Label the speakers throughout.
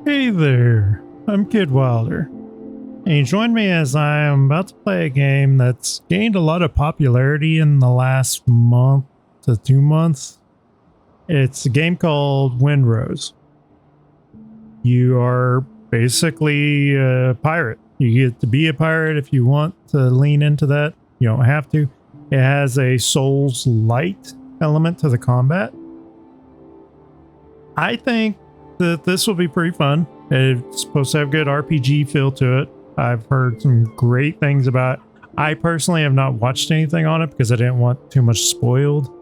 Speaker 1: Hey there, I'm Kid Wilder, and you join me as I am about to play a game that's gained a lot of popularity in the last month to 2 months. It's a game called Windrose. You are basically a pirate. You get to be a pirate if you want to lean into that. You don't have to. It has a Souls light element to the combat. I think that this will be pretty fun. It's supposed to have good RPG feel to it. I've heard some great things about it. I personally have not watched anything on it because I didn't want too much spoiled.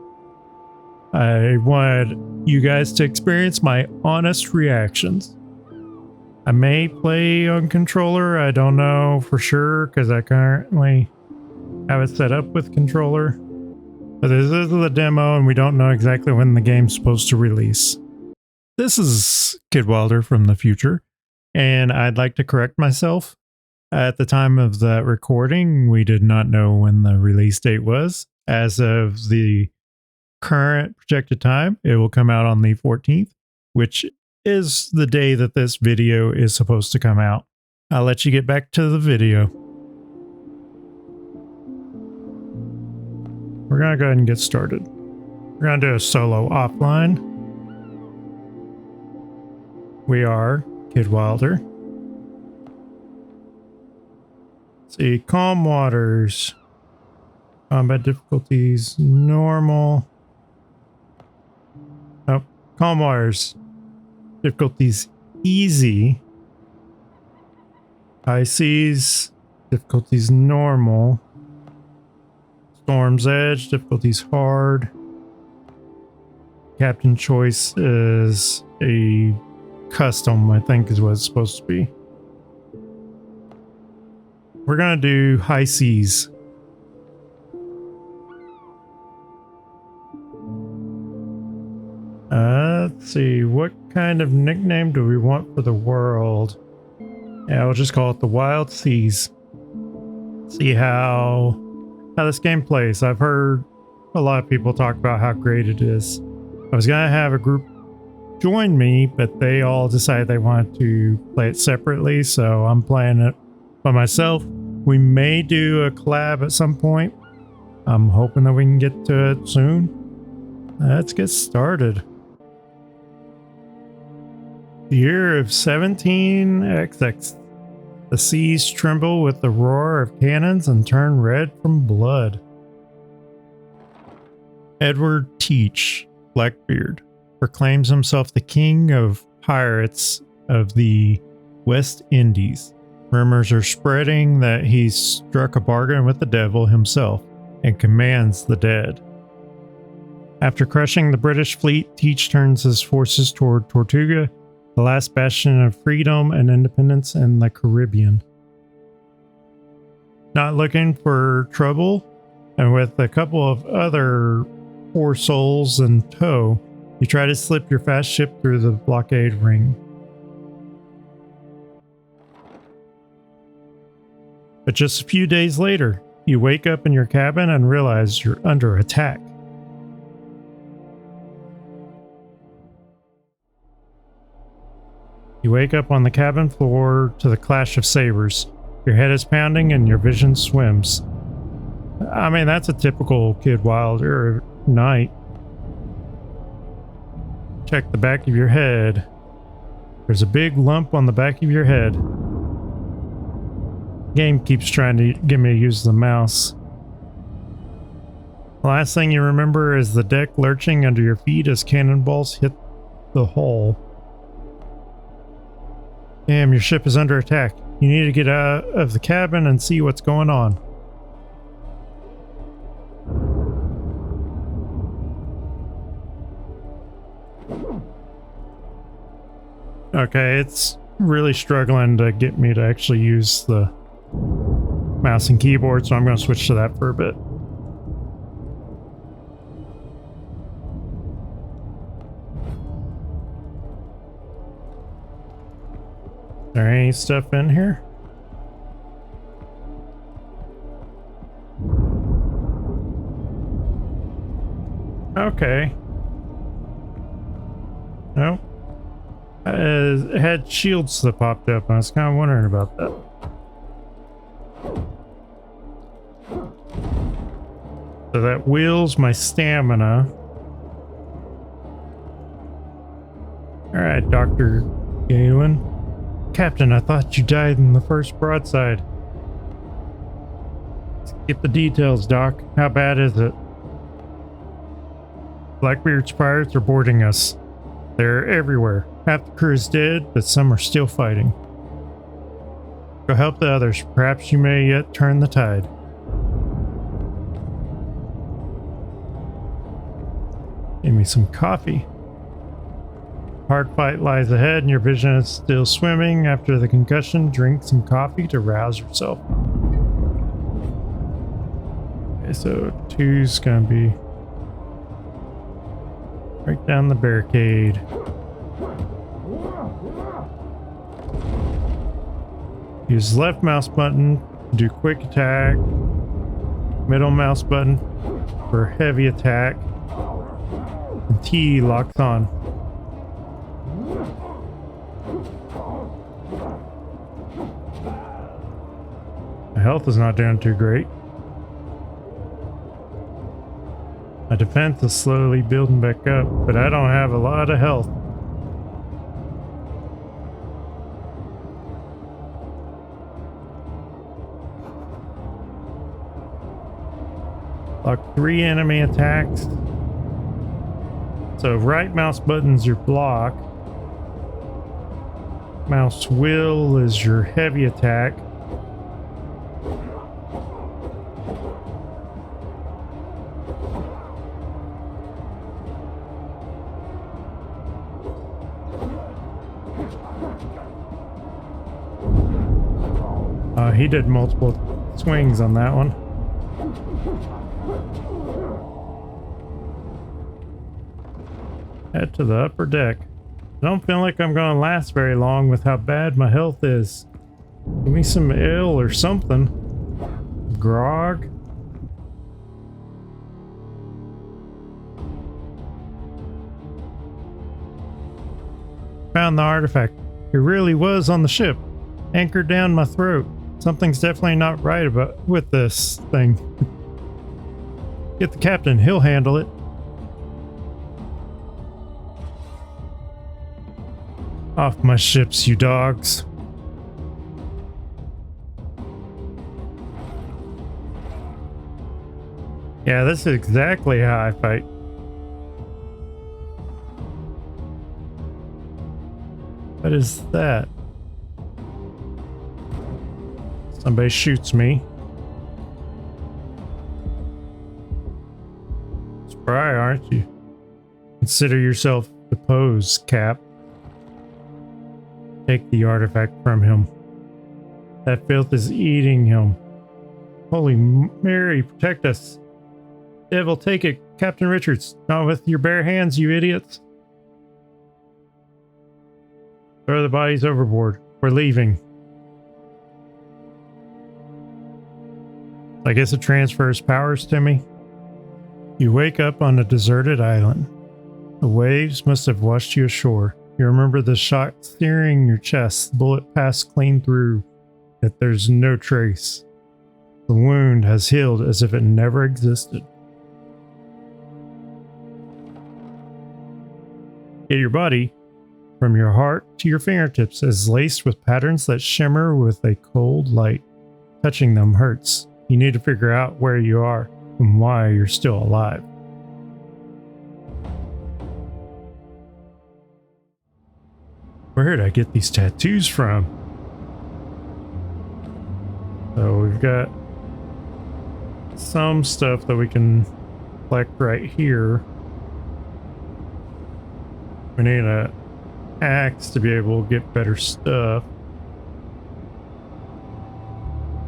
Speaker 1: I wanted you guys to experience my honest reactions. I may play on controller. I don't know for sure because I currently have it set up with controller. But this is the demo and we don't know exactly when the game's supposed to release. This is Kid Wilder from the future, and I'd like to correct myself. At the time of the recording, we did not know when the release date was. As of the current projected time, it will come out on the 14th, which is the day that this video is supposed to come out. I'll let you get back to the video. We're going to go ahead and get started. We're going to do a solo offline. We are Kid Wilder. Let's see, calm waters. Combat difficulties, normal. Oh, calm waters. Difficulties, easy. High seas, difficulties, normal. Storm's edge, difficulties, hard. Captain choice is a custom, I think is what it's supposed to be. We're gonna do high seas. Let's see, what kind of nickname do we want for the world? Yeah, we'll just call it the Wild Seas. See how this game plays. I've heard a lot of people talk about how great it is. I was gonna have a group join me, but they all decided they wanted to play it separately, so I'm playing it by myself. We may do a collab at some point. I'm hoping that we can get to it soon. Let's get started. The year of 17XX. The seas tremble with the roar of cannons and turn red from blood. Edward Teach, Blackbeard, proclaims himself the king of pirates of the West Indies. Rumors are spreading that he's struck a bargain with the devil himself and commands the dead. After crushing the British fleet, Teach turns his forces toward Tortuga, the last bastion of freedom and independence in the Caribbean. Not looking for trouble, and with a couple of other poor souls in tow, you try to slip your fast ship through the blockade ring. But just a few days later, you wake up in your cabin and realize you're under attack. You wake up on the cabin floor to the clash of sabers. Your head is pounding and your vision swims. I mean, that's a typical Kid Wilder night. Check the back of your head. There's a big lump on the back of your head. The game keeps trying to get me to use the mouse. The last thing you remember is the deck lurching under your feet as cannonballs hit the hull. Damn, your ship is under attack. You need to get out of the cabin and see what's going on. Okay, it's really struggling to get me to actually use the mouse and keyboard, so I'm going to switch to that for a bit. Is there any stuff in here? Okay. Nope. It had shields that popped up. I was kind of wondering about that. So that wheels my stamina. Alright, Dr. Galen. Captain, I thought you died in the first broadside. Let's get the details, Doc. How bad is it? Blackbeard's pirates are boarding us. They're everywhere. Half the crew is dead, but some are still fighting. Go help the others. Perhaps you may yet turn the tide. Give me some coffee. Hard fight lies ahead and your vision is still swimming. After the concussion, drink some coffee to rouse yourself. Okay, so 2's gonna be break down the barricade. Use left mouse button to do quick attack. Middle mouse button for heavy attack. And T locks on. My health is not doing too great. My defense is slowly building back up, but I don't have a lot of health. Lock 3 enemy attacks. So right mouse button's your block. Mouse wheel is your heavy attack. He did multiple swings on that one. Head to the upper deck. I don't feel like I'm going to last very long with how bad my health is. Give me some ale or something. Grog. Found the artifact. It really was on the ship. Anchored down my throat. Something's definitely not right with this thing. Get the captain, he'll handle it. Off my ships, you dogs. Yeah, this is exactly how I fight. What is that? Somebody shoots me. Spry, aren't you? Consider yourself deposed, Cap. Take the artifact from him. That filth is eating him. Holy Mary, protect us. Devil, take it. Captain Richards, not with your bare hands, you idiots. Throw the bodies overboard. We're leaving. I guess it transfers powers to me. You wake up on a deserted island. The waves must have washed you ashore. You remember the shock searing your chest. The bullet passed clean through, yet there's no trace. The wound has healed as if it never existed. Yet your body, from your heart to your fingertips, is laced with patterns that shimmer with a cold light. Touching them hurts. You need to figure out where you are and why you're still alive. Where did I get these tattoos from? So we've got some stuff that we can collect right here. We need an axe to be able to get better stuff.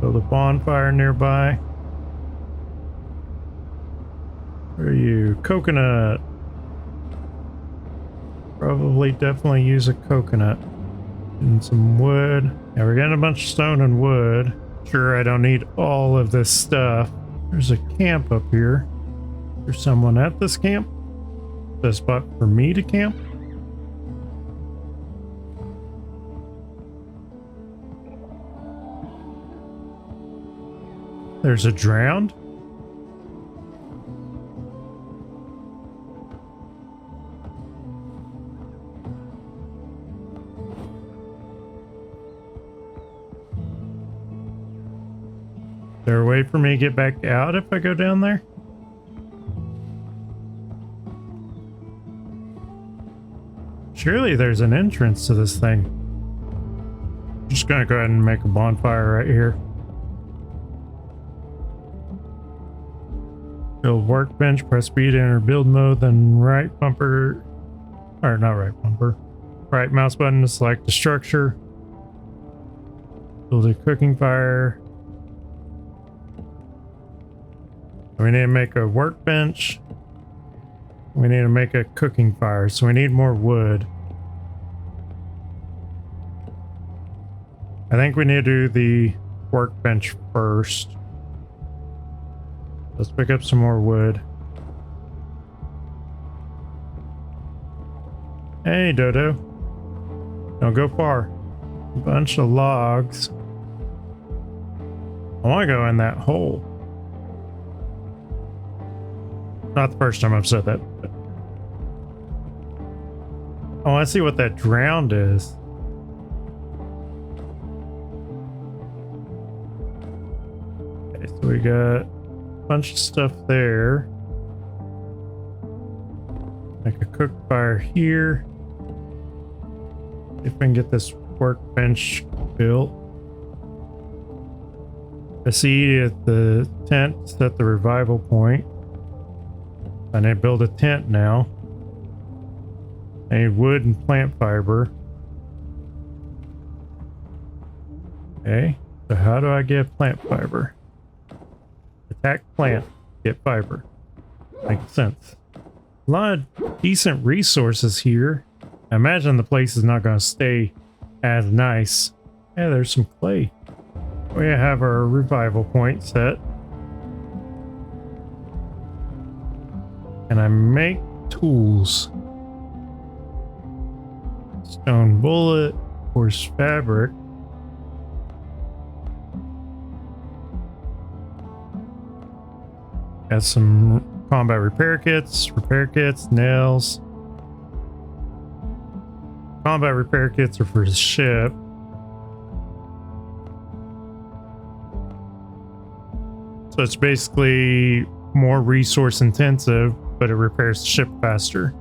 Speaker 1: Build a bonfire nearby. Where are you? Coconut. Probably definitely use a coconut. And some wood. Yeah, we're getting a bunch of stone and wood. Sure, I don't need all of this stuff. There's a camp up here. There's someone at this camp. A spot for me to camp. There's a drowned? Is there a way for me to get back out if I go down there? Surely there's an entrance to this thing. I'm just gonna go ahead and make a bonfire right here. Build workbench, press B to enter build mode, then right bumper, or not right bumper, right mouse button to select the structure. Build a cooking fire. We need to make a workbench. We need to make a cooking fire, so we need more wood. I think we need to do the workbench first. Let's pick up some more wood. Hey, Dodo. Don't go far. A bunch of logs. I want to go in that hole. Not the first time I've said that. But... oh, I see what that drowned is. Okay, so we got a bunch of stuff there. Like a cook fire here. If we can get this workbench built. I see at the tent set the revival point. I need to build a tent now. I need wood and plant fiber. Okay, so how do I get plant fiber? Attack plant, get fiber. Makes sense. A lot of decent resources here. I imagine the place is not going to stay as nice. Yeah, there's some clay. We have our revival point set. And I make tools. Stone bullet, horse fabric. Got some combat repair kits, nails. Combat repair kits are for the ship. So it's basically more resource intensive, but it repairs the ship faster.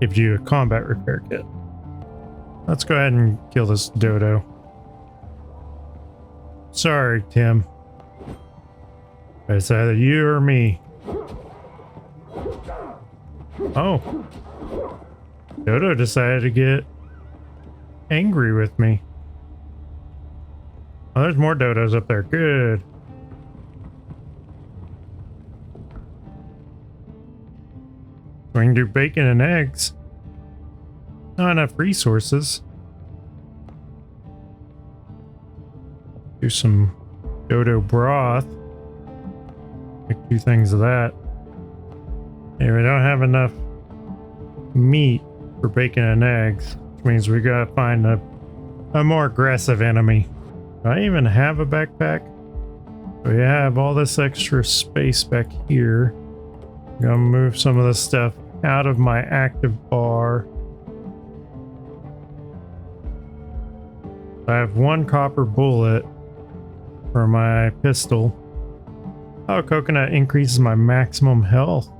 Speaker 1: Gives you a combat repair kit. Let's go ahead and kill this dodo. Sorry, Tim. It's either you or me. Oh. Dodo decided to get angry with me. Oh, there's more dodos up there. Good. We can do bacon and eggs. Not enough resources. Do some dodo broth. Make 2 things of that. And we don't have enough meat for bacon and eggs, which means we gotta find a more aggressive enemy. Do I even have a backpack? We have all this extra space back here. I'm gonna move some of this stuff out of my active bar. I have 1 copper bullet for my pistol. Oh, coconut increases my maximum health.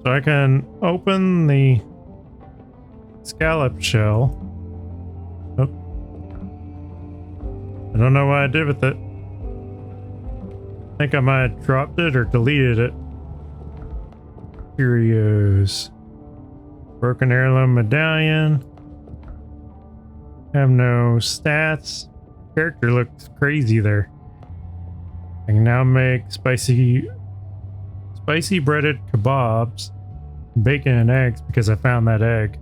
Speaker 1: So I can open the scallop shell. Oh. I don't know what I did with it. I think I might have dropped it or deleted it. Curios. Broken heirloom medallion. Have no stats. Character looks crazy there. I can now make spicy breaded kebabs, bacon and eggs because I found that egg.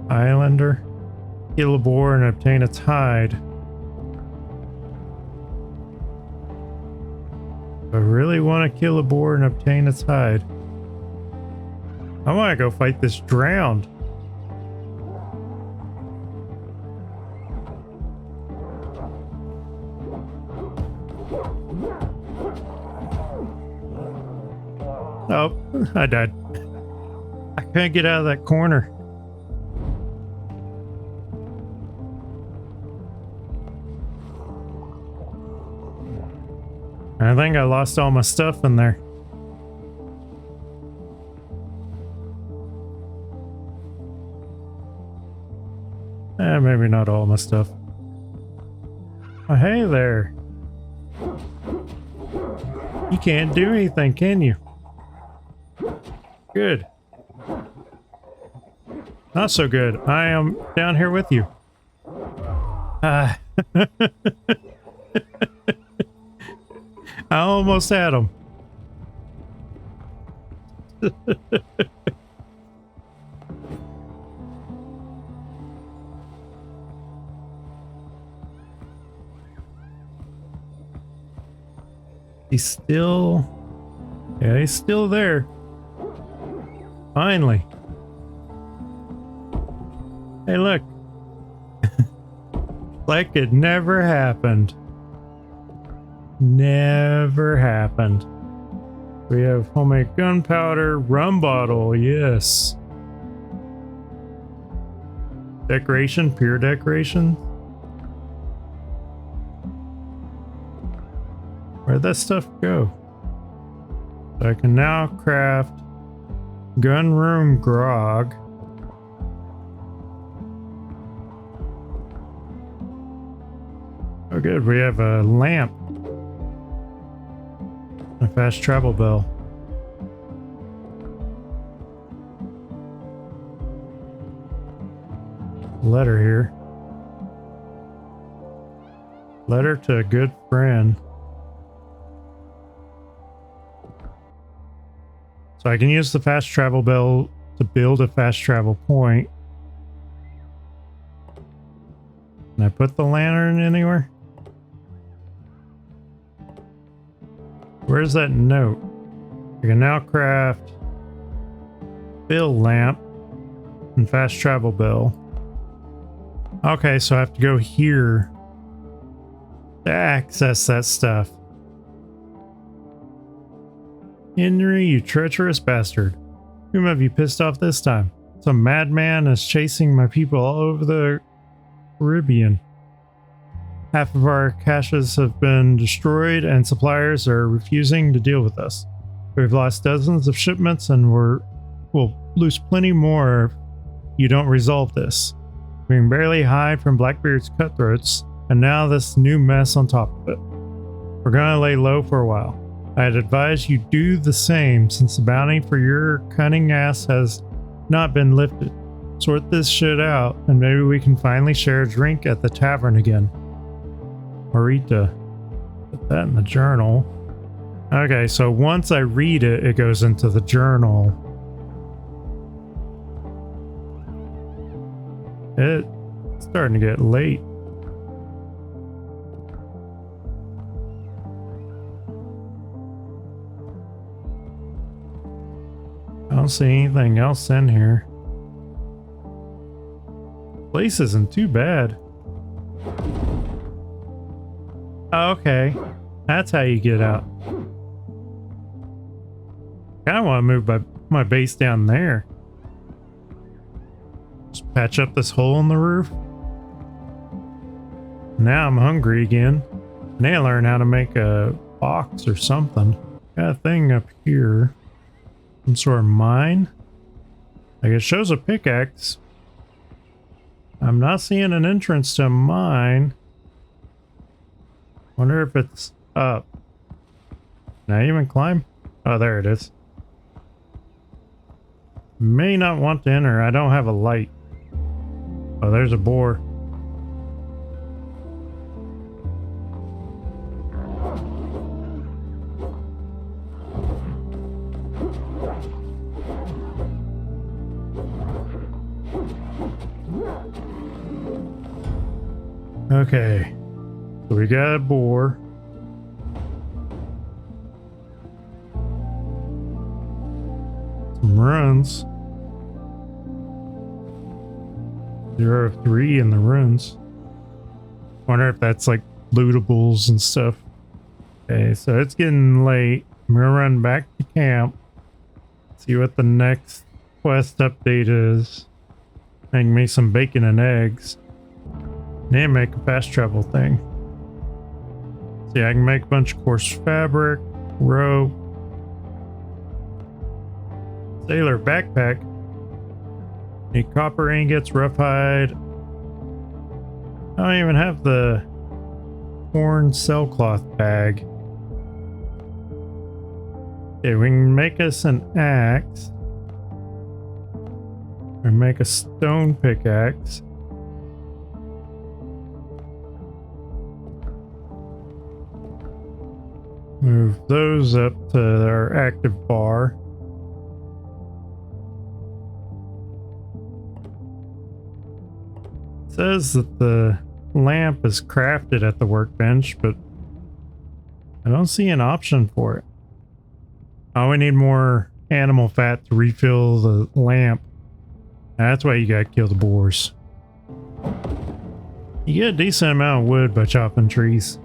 Speaker 1: Islander. Kill a boar and obtain its hide. I really want to kill a boar and obtain its hide. I want to go fight this drowned. Oh, I died. I couldn't get out of that corner. I think I lost all my stuff in there. Maybe not all my stuff. Oh, hey there. You can't do anything, can you? Good. Not so good. I am down here with you. I almost had him. He's still... Yeah, he's still there. Finally. Hey, look. Like it never happened. Never happened. We have homemade gunpowder, rum bottle, yes. Decoration, pure decoration. Where'd that stuff go? So I can now craft gunroom grog. Oh good, we have a lamp. A fast travel bell. Letter here. Letter to a good friend. So I can use the fast travel bell to build a fast travel point. Can I put the lantern anywhere? Where's that note? I can now craft fill lamp and fast travel bell. Okay, so I have to go here to access that stuff. Henry, you treacherous bastard. Whom have you pissed off this time? Some madman is chasing my people all over the Caribbean. Half of our caches have been destroyed and suppliers are refusing to deal with us. We've lost dozens of shipments and we'll lose plenty more if you don't resolve this. We can barely hide from Blackbeard's cutthroats, and now this new mess on top of it. We're gonna lay low for a while. I'd advise you do the same since the bounty for your cunning ass has not been lifted. Sort this shit out, and maybe we can finally share a drink at the tavern again. Marita. Put that in the journal. Okay, so once I read it, it goes into the journal. It's starting to get late. I don't see anything else in here. Place isn't too bad. Okay, that's how you get out. I want to move my base down there. Just patch up this hole in the roof. Now I'm hungry again. I need to learn how to make a box or something. Got a thing up here. Some sort of mine. Like it shows a pickaxe. I'm not seeing an entrance to a mine. Wonder if it's up. Can I even climb? Oh, there it is. May not want to enter. I don't have a light. Oh, there's a boar. Okay. So we got a boar. Some runs. 0 of 3 in the runes. Wonder if that's like lootables and stuff. Okay, so it's getting late. I'm gonna run back to camp. See what the next quest update is. Make me some bacon and eggs. Then make a fast travel thing. See, I can make a bunch of coarse fabric, rope, sailor backpack. Need copper ingots, rough hide. I don't even have the torn sailcloth bag. Okay, we can make us an axe. Or make a stone pickaxe. Move those up to our active bar. It says that the lamp is crafted at the workbench, but I don't see an option for it. Oh, we need more animal fat to refill the lamp. That's why you gotta kill the boars. You get a decent amount of wood by chopping trees.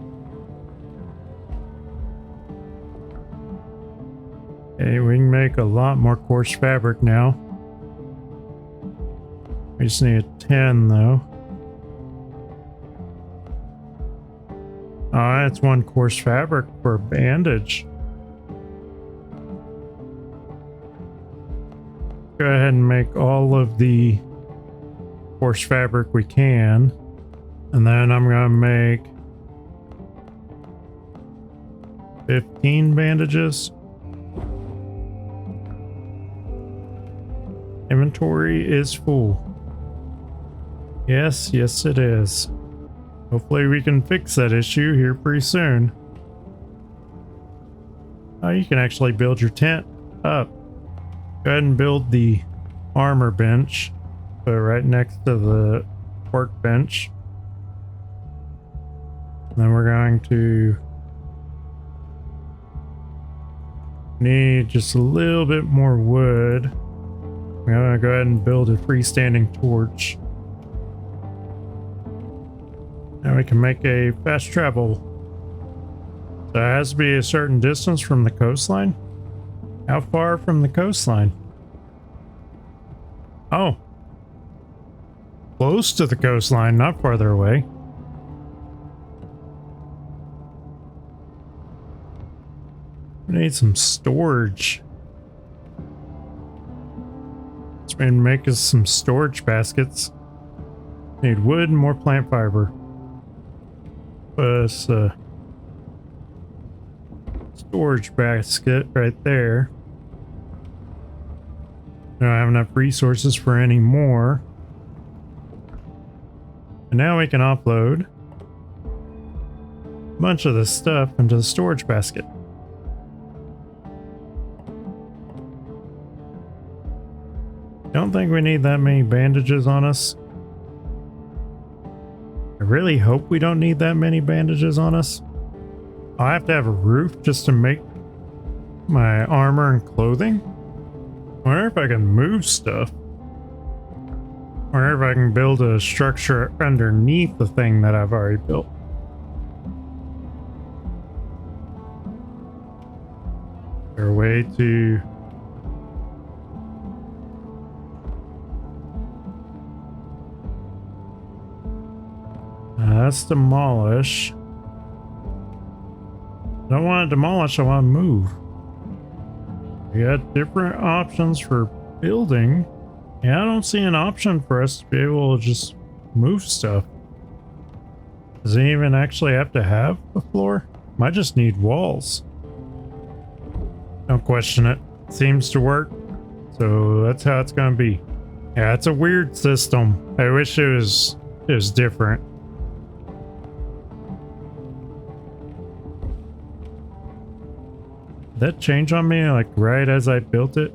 Speaker 1: Okay, we can make a lot more coarse fabric now. We just need a 10 though. Oh, that's one coarse fabric for a bandage. Go ahead and make all of the coarse fabric we can. And then I'm gonna make 15 bandages. Inventory is full. Yes, yes it is. Hopefully we can fix that issue here pretty soon. Oh, you can actually build your tent up. Go ahead and build the armor bench. Put it right next to the workbench. Then we're going to need just a little bit more wood. I'm gonna go ahead and build a freestanding torch. Now we can make a fast travel. So it has to be a certain distance from the coastline. How far from the coastline? Oh. Close to the coastline, not farther away. We need some storage. Let's make us some storage baskets. Need wood and more plant fiber. Plus a storage basket right there. I don't have enough resources for any more. And now we can offload a bunch of this stuff into the storage basket. Don't think we need that many bandages on us. I really hope we don't need that many bandages on us. I have to have a roof just to make my armor and clothing. I wonder if I can move stuff. I wonder if I can build a structure underneath the thing that I've already built. Is there a way to... That's demolish. I don't want to demolish, I want to move. We got different options for building. Yeah, I don't see an option for us to be able to just move stuff. Does it even actually have to have a floor? Might just need walls. Don't question it. Seems to work. So that's how it's gonna be. Yeah, it's a weird system. I wish it was different. Did that change on me like right as I built it?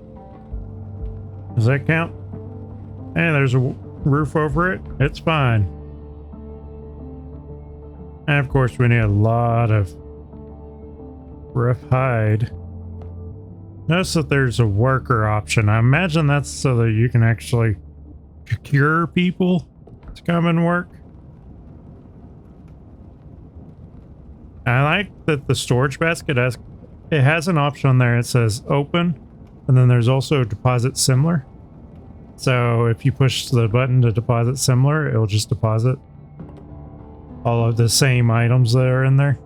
Speaker 1: Does that count? Hey, there's a roof over it. It's fine. And of course we need a lot of rough hide. Notice that there's a worker option. I imagine that's so that you can actually procure people to come and work. I like that the storage basket has an option there. It says open And then there's also deposit similar. So if you push the button to deposit similar, it'll just deposit all of the same items that are in there.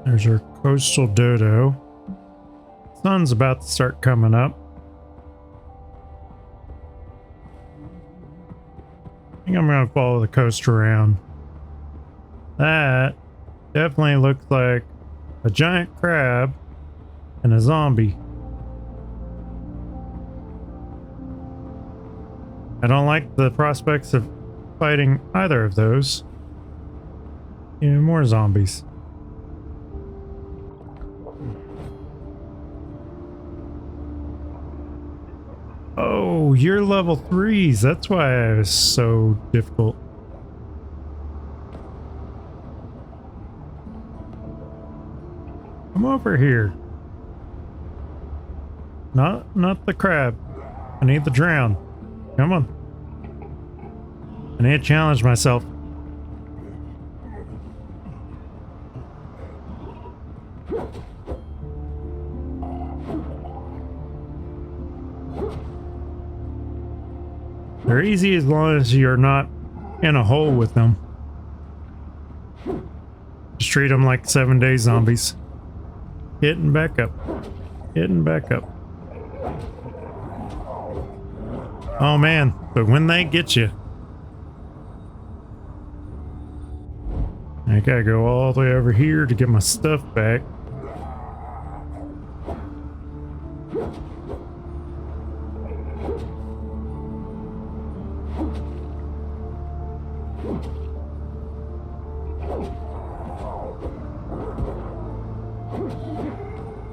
Speaker 1: There's our coastal dodo. Sun's about to start coming up. I think I'm gonna follow the coast around. That definitely looks like a giant crab and a zombie. I don't like the prospects of fighting either of those. Even more zombies. Oh, you're level 3s. That's why it was so difficult. Come over here. Not the crab. I need the drown. Come on. I need to challenge myself. They're easy as long as you're not in a hole with them. Just treat them like 7-day zombies. Hitting back up. Hitting back up. Oh man, but when they get you, I gotta go all the way over here to get my stuff back.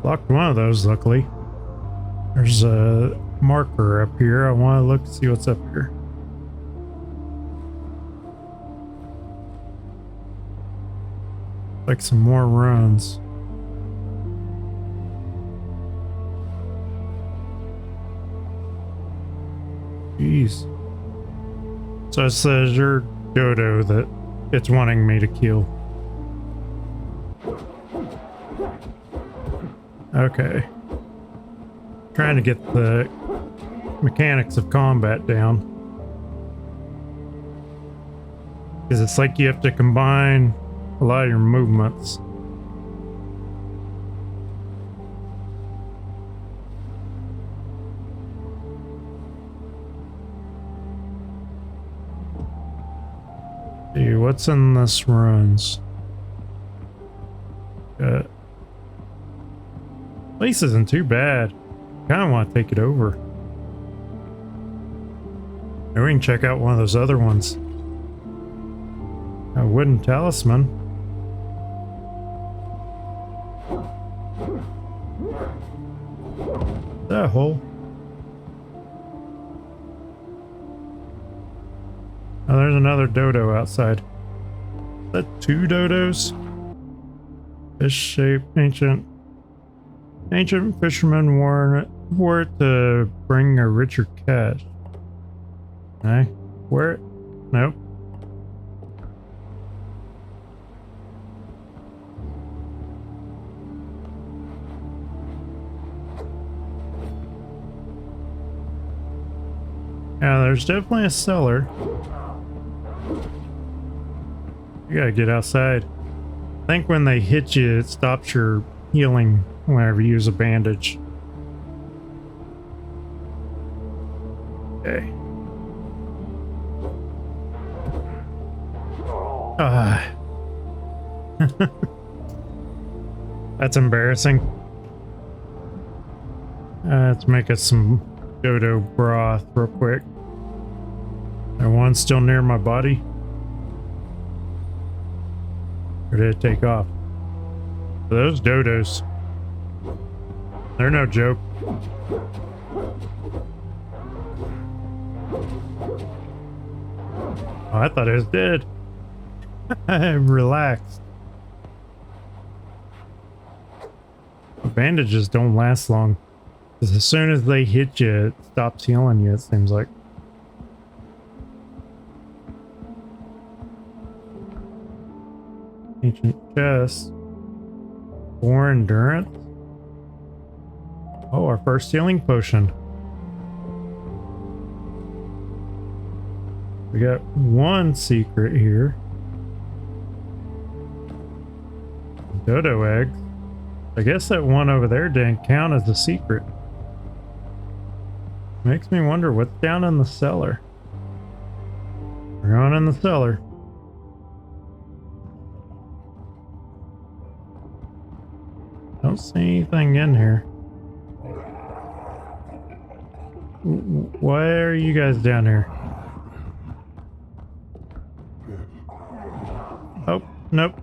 Speaker 1: Blocked one of those, luckily. There's a marker up here. I want to look and see what's up here. Like some more runs. Jeez. So it says your dodo that it's wanting me to kill. Okay. Trying to get the mechanics of combat down. Because it's like you have to combine a lot of your movements. See, what's in this runs? Place isn't too bad. Kinda want to take it over. Maybe we can check out one of those other ones. A wooden talisman. That hole. Oh, there's another dodo outside. Is that 2 dodos? Fish-shaped ancient fishermen wore it to bring a richer catch. Okay. Wear it? Nope. Yeah, there's definitely a cellar. You gotta get outside. I think when they hit you, it stops your healing whenever you use a bandage. Okay. That's embarrassing. Let's make us some dodo broth real quick. There one still near my body. Or did it take off? Those dodos. They're no joke. Oh, I thought it was dead. Relaxed. Bandages don't last long. Because as soon as they hit you, it stops healing you, it seems like. Ancient chest. 4 endurance. Oh, our first healing potion. We got one secret here. Dodo eggs. I guess that one over there didn't count as a secret. Makes me wonder what's down in the cellar. We're going in the cellar. Don't see anything in here. Why are you guys down here? Oh, nope.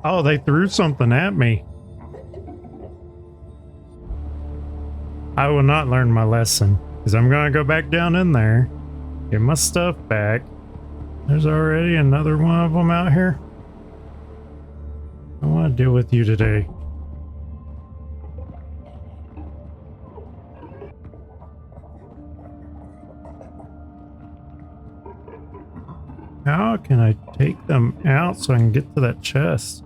Speaker 1: Oh, they threw something at me. I will not learn my lesson, because I'm going to go back down in there, get my stuff back. There's already another one of them out here. I want to deal with you today. How can I take them out so I can get to that chest?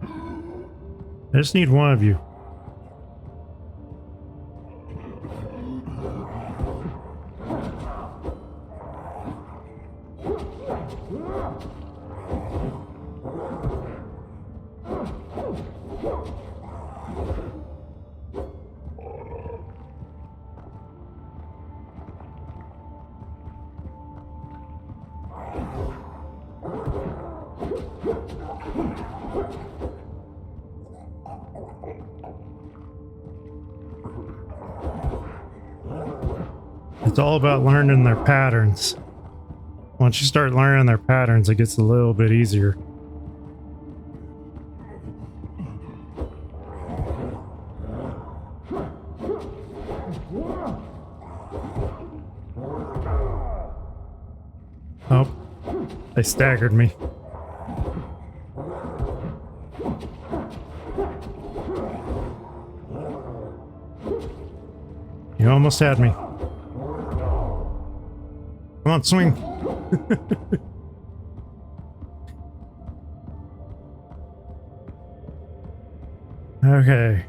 Speaker 1: I just need one of you. It's all about learning their patterns. Once you start learning their patterns, it gets a little bit easier. Oh, they staggered me. You almost had me. Come on, swing. Okay.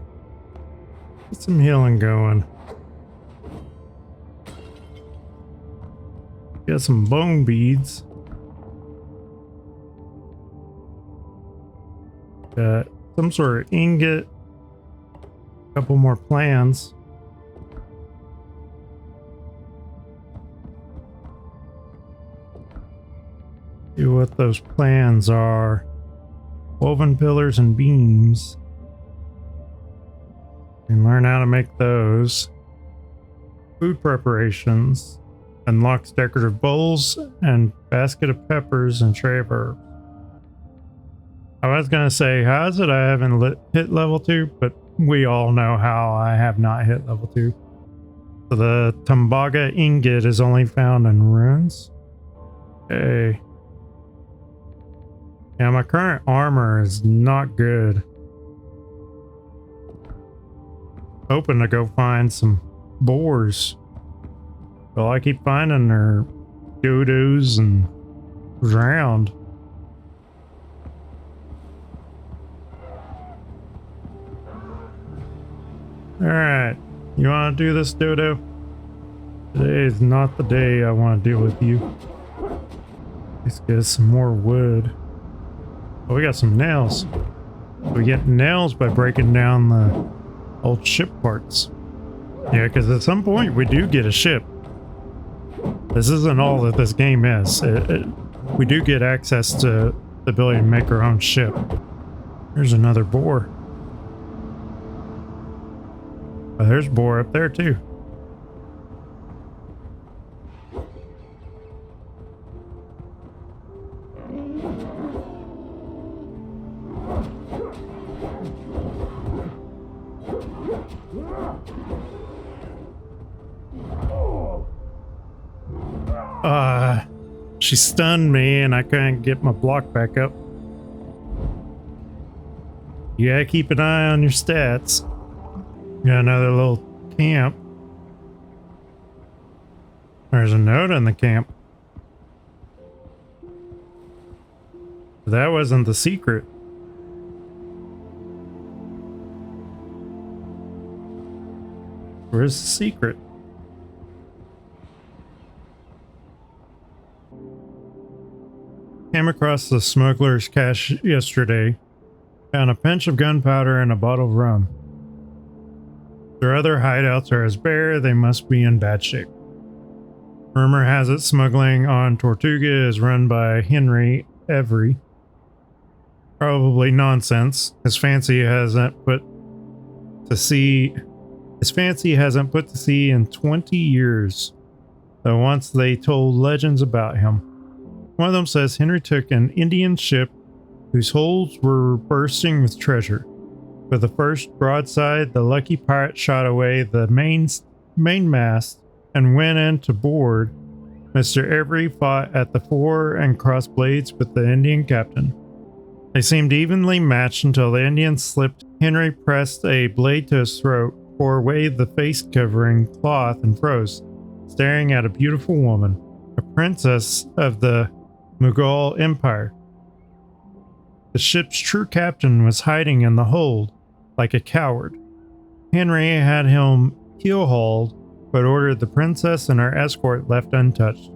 Speaker 1: Get some healing going. Got some bone beads. Got some sort of ingot. A couple more plans. See what those plans are. Woven pillars and beams. And learn how to make those. Food preparations. Unlocks decorative bowls and basket of peppers and tray of herbs. I was gonna say, how is it I haven't hit level 2? But we all know how I have not hit level 2. So the Tambaga ingot is only found in ruins. Okay. Yeah, my current armor is not good. Hoping to go find some boars. All I keep finding are dodos and drowned. Alright, you want to do this, Dodo? Today is not the day I want to deal with you. Let's get some more wood. Oh, we got some nails. We get nails by breaking down the old ship parts. Yeah, because at some point we do get a ship. This isn't all that this game is. We do get access to the ability to make our own ship. There's another boar. Oh, there's boar up there too. She stunned me and I couldn't get my block back up. You gotta keep an eye on your stats. Got another little camp. There's a note in the camp. That wasn't the secret. Where's the secret? Came across the smuggler's cache yesterday. Found a pinch of gunpowder and a bottle of rum. Their other hideouts are as bare, they must be in bad shape. Rumor has it smuggling on Tortuga is run by Henry Every. Probably nonsense. His fancy hasn't put to sea in 20 years. Though once they told legends about him. One of them says Henry took an Indian ship whose holds were bursting with treasure. With the first broadside, the lucky pirate shot away the mainmast and went in to board. Mr. Every fought at the fore and crossed blades with the Indian captain. They seemed evenly matched until the Indian slipped. Henry pressed a blade to his throat, tore away the face-covering cloth and froze, staring at a beautiful woman, a princess of the Mughal Empire. The ship's true captain was hiding in the hold, like a coward. Henry had him keel-hauled, but ordered the princess and her escort left untouched.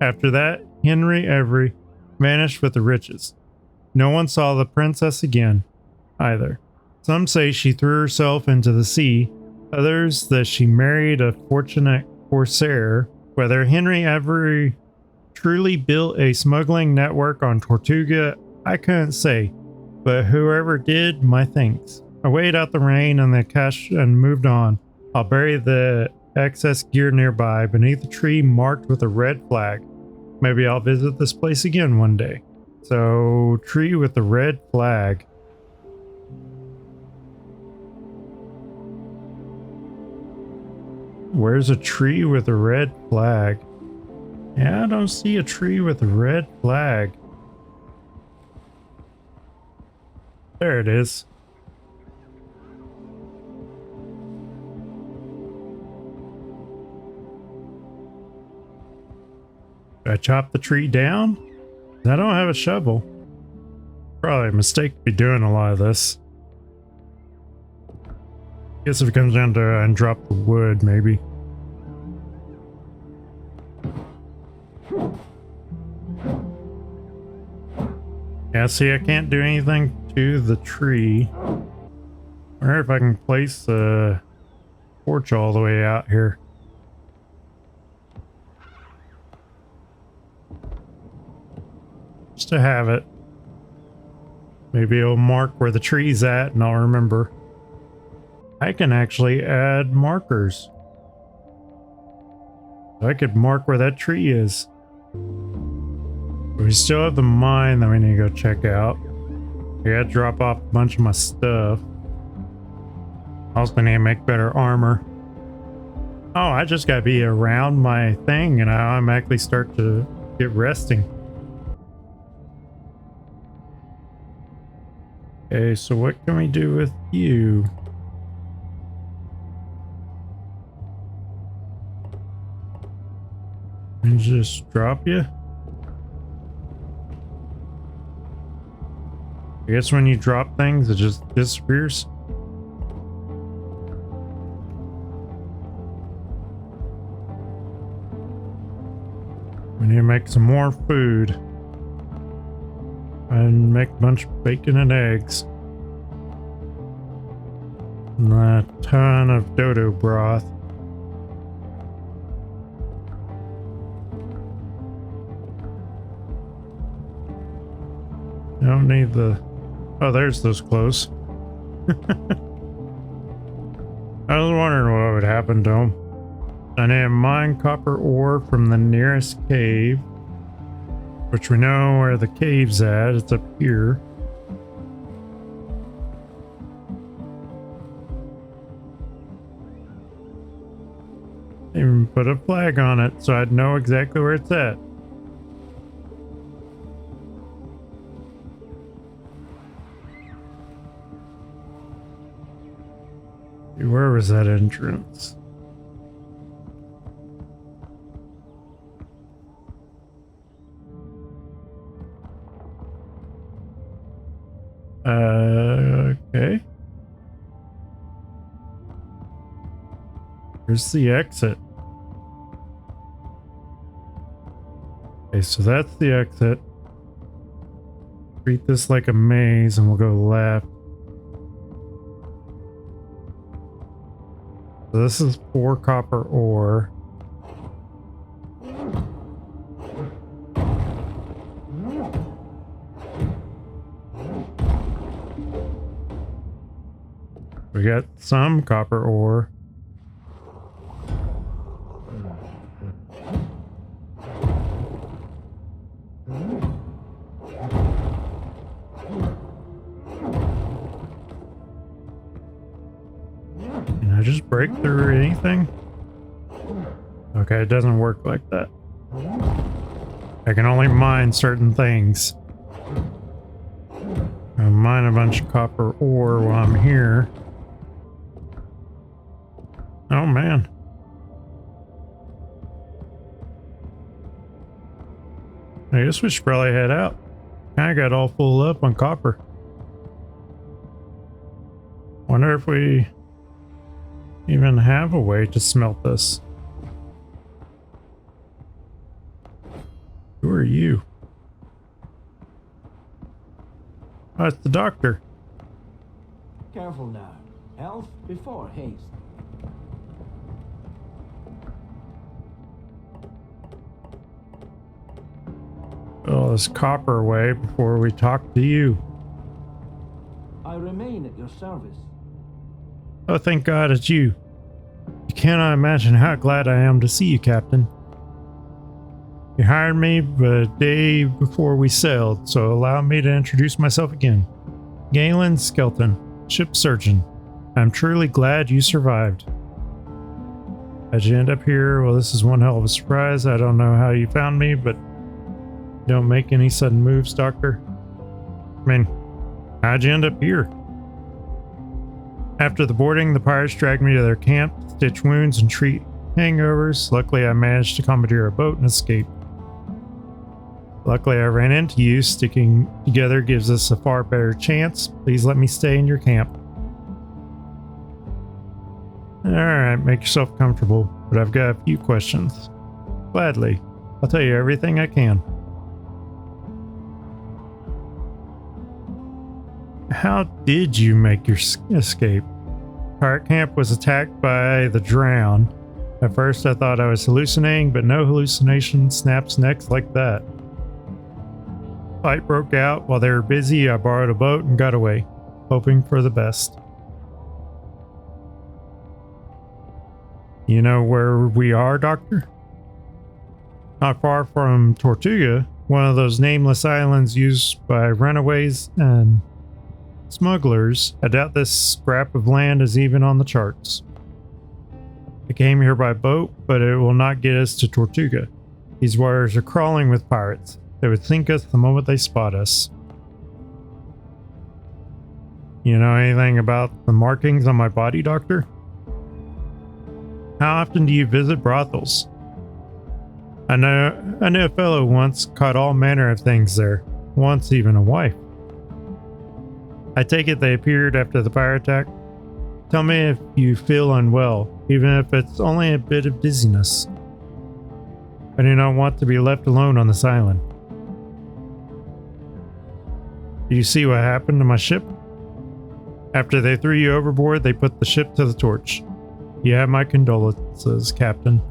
Speaker 1: After that, Henry Every vanished with the riches. No one saw the princess again, either. Some say she threw herself into the sea, others that she married a fortunate corsair. Whether Henry Every truly built a smuggling network on Tortuga, I couldn't say, but whoever did, my thanks. I weighed out the rain and the cash and moved on. I'll bury the excess gear nearby beneath a tree marked with a red flag. Maybe I'll visit this place again one day. So, tree with the red flag. Where's a tree with a red flag? Yeah, I don't see a tree with a red flag. There it is. Did I chop the tree down? I don't have a shovel. Probably a mistake to be doing a lot of this. Guess if it comes down to and drop the wood, maybe. Yeah, see, I can't do anything to the tree. I wonder if I can place the porch all the way out here. Just to have it. Maybe it'll mark where the tree's at and I'll remember. I can actually add markers. I could mark where that tree is. We still have the mine that we need to go check out. I gotta drop off a bunch of my stuff. Also need to make better armor. Oh, I just gotta be around my thing and I automatically start to get resting. Okay, so what can we do with you? And just drop you? I guess when you drop things, it just disappears. We need to make some more food. And make a bunch of bacon and eggs. And a ton of dodo broth. I don't need the... Oh, there's those clothes. I was wondering what would happen to them. I need to mine copper ore from the nearest cave. Which we know where the cave's at. It's up here. Even put a flag on it so I'd know exactly where it's at. Where was that entrance? Okay. Here's the exit. Okay, so that's the exit. Treat this like a maze and we'll go left. So this is 4 copper ore. We got some copper ore. Can I just break through anything? Okay, it doesn't work like that. I can only mine certain things. I'll mine a bunch of copper ore while I'm here. Oh man. I guess we should probably head out. I got all full up on copper. Wonder if we even have a way to smelt this. Who are you? Oh, it's the doctor.
Speaker 2: Careful now. Health before haste.
Speaker 1: Oh, this copper away before we talk to you.
Speaker 2: I remain at your service.
Speaker 1: Oh, thank God it's you. You cannot imagine how glad I am to see you, Captain. You hired me the day before we sailed, so allow me to introduce myself again. Galen Skelton, ship surgeon. I'm truly glad you survived. How'd you end up here? Well, this is one hell of a surprise. I don't know how you found me, but don't make any sudden moves, Doctor. I mean, how'd you end up here? After the boarding, the pirates dragged me to their camp to stitch wounds and treat hangovers. Luckily, I managed to commandeer a boat and escape. Luckily, I ran into you. Sticking together gives us a far better chance. Please let me stay in your camp. Alright, make yourself comfortable, but I've got a few questions. Gladly. I'll tell you everything I can. How did you make your escape? Pirate camp was attacked by the Drown. At first I thought I was hallucinating, but no hallucination snaps necks like that. Fight broke out. While they were busy, I borrowed a boat and got away, hoping for the best. You know where we are, Doctor? Not far from Tortuga, one of those nameless islands used by runaways and smugglers. I doubt this scrap of land is even on the charts. I came here by boat, but it will not get us to Tortuga. These waters are crawling with pirates. They would sink us the moment they spot us. You know anything about the markings on my body, Doctor? How often do you visit brothels? I know a fellow once caught all manner of things there, once even a wife. I take it they appeared after the pirate attack. Tell me if you feel unwell, even if it's only a bit of dizziness. I do not want to be left alone on this island. Do you see what happened to my ship? After they threw you overboard, they put the ship to the torch. You have my condolences, Captain.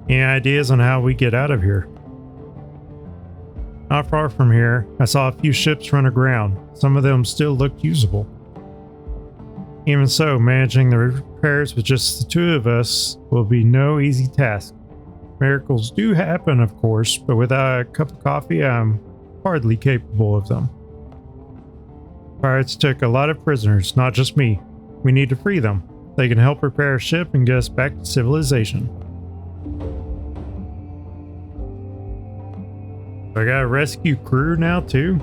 Speaker 1: Any ideas on how we get out of here? Not far from here, I saw a few ships run aground. Some of them still looked usable. Even so, managing the repairs with just the two of us will be no easy task. Miracles do happen, of course, but without a cup of coffee, I'm hardly capable of them. Pirates took a lot of prisoners, not just me. We need to free them. They can help repair a ship and get us back to civilization. I got a rescue crew now, too?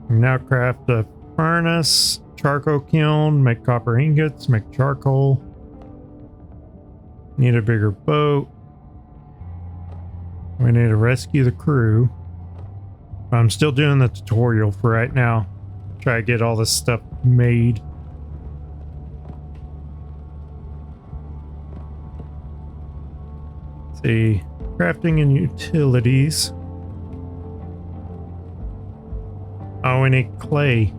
Speaker 1: Now craft a furnace, charcoal kiln, make copper ingots, make charcoal. Need a bigger boat. We need to rescue the crew. I'm still doing the tutorial for right now. Try to get all this stuff made. Let's see, crafting and utilities. Oh, we need clay.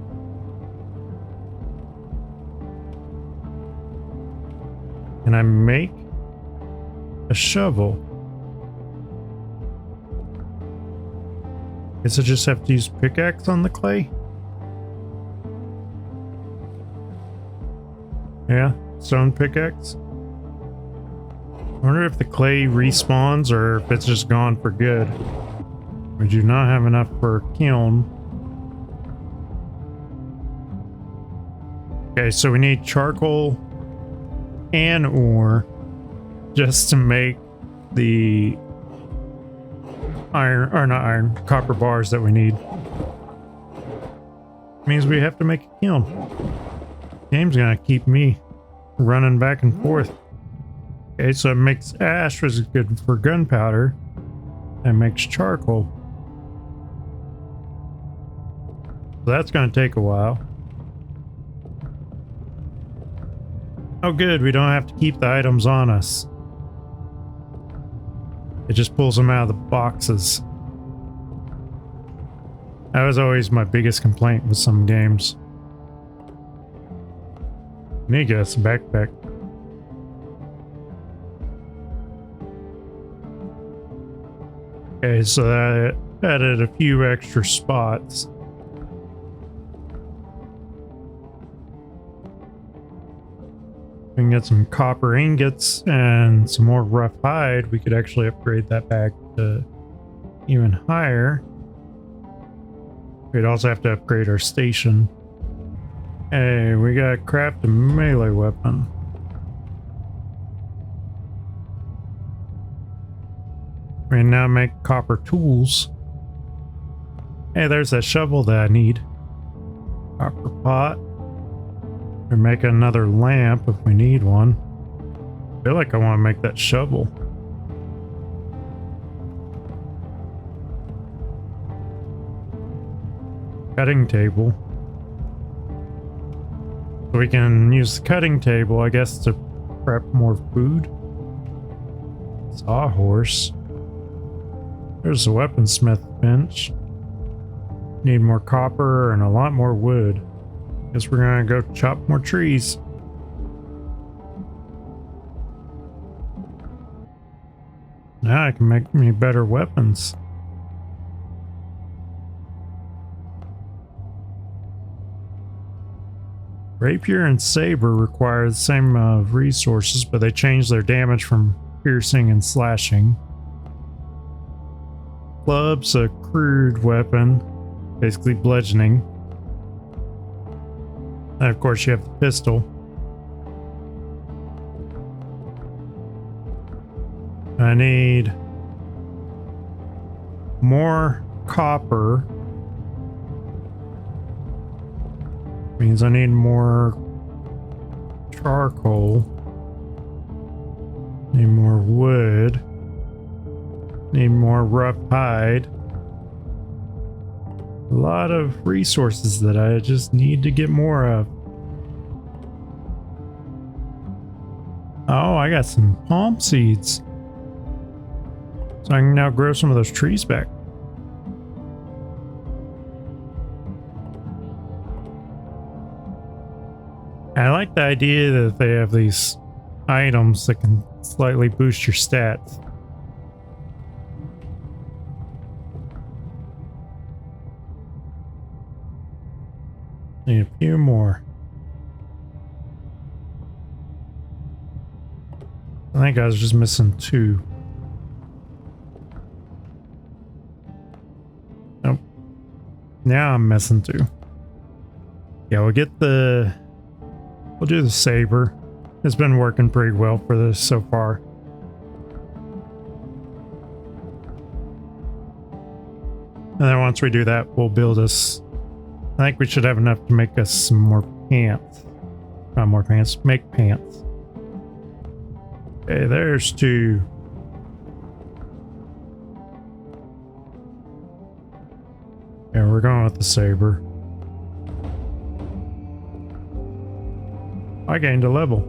Speaker 1: Can I make a shovel? Guess I just have to use pickaxe on the clay. Yeah, stone pickaxe. I wonder if the clay respawns or if it's just gone for good. We do not have enough for a kiln. Okay, so we need charcoal and ore just to make the iron, or not iron, copper bars that we need. Means we have to make a kiln. Game's gonna keep me running back and forth. Okay, so it makes ash, which is good for gunpowder, and makes charcoal. So that's gonna take a while. Oh good, we don't have to keep the items on us. It just pulls them out of the boxes. That was always my biggest complaint with some games. Need to get us a backpack. Okay, so that added a few extra spots. We can get some copper ingots and some more rough hide. We could actually upgrade that back to even higher. We'd also have to upgrade our station. Hey, we gotta craft a melee weapon. We can now make copper tools. Hey, there's that shovel that I need. Copper pot. Or make another lamp if we need one. I feel like I want to make that shovel. Cutting table. So we can use the cutting table, I guess, to prep more food. Sawhorse. There's the weaponsmith bench. Need more copper and a lot more wood. Guess we're gonna go chop more trees. Now I can make me better weapons. Rapier and saber require the same resources, but they change their damage from piercing and slashing. Club's a crude weapon, basically bludgeoning. And of course you have the pistol. I need more copper. Means I need more charcoal. Need more wood. Need more rough hide. A lot of resources that I just need to get more of. Oh, I got some palm seeds. So I can now grow some of those trees back. I like the idea that they have these items that can slightly boost your stats. Need a few more. I think I was just missing 2. Nope. Now I'm missing 2. Yeah, we'll do the saber. It's been working pretty well for this so far. And then once we do that, we'll build us I think we should have enough to make us some more pants. Not more pants, make pants. Okay, there's 2. Yeah, we're going with the saber. I gained a level.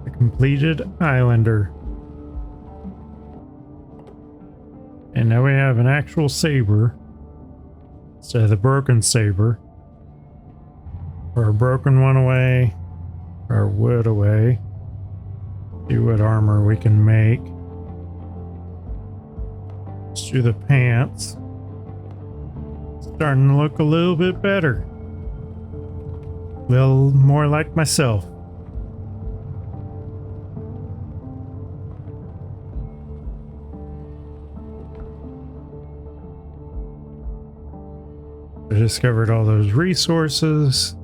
Speaker 1: The completed Islander. And now we have an actual saber instead of the broken saber. Or a broken one away. Or wood away. See what armor we can make. Let's do the pants. Starting to look a little bit better. A little more like myself. I discovered all those resources.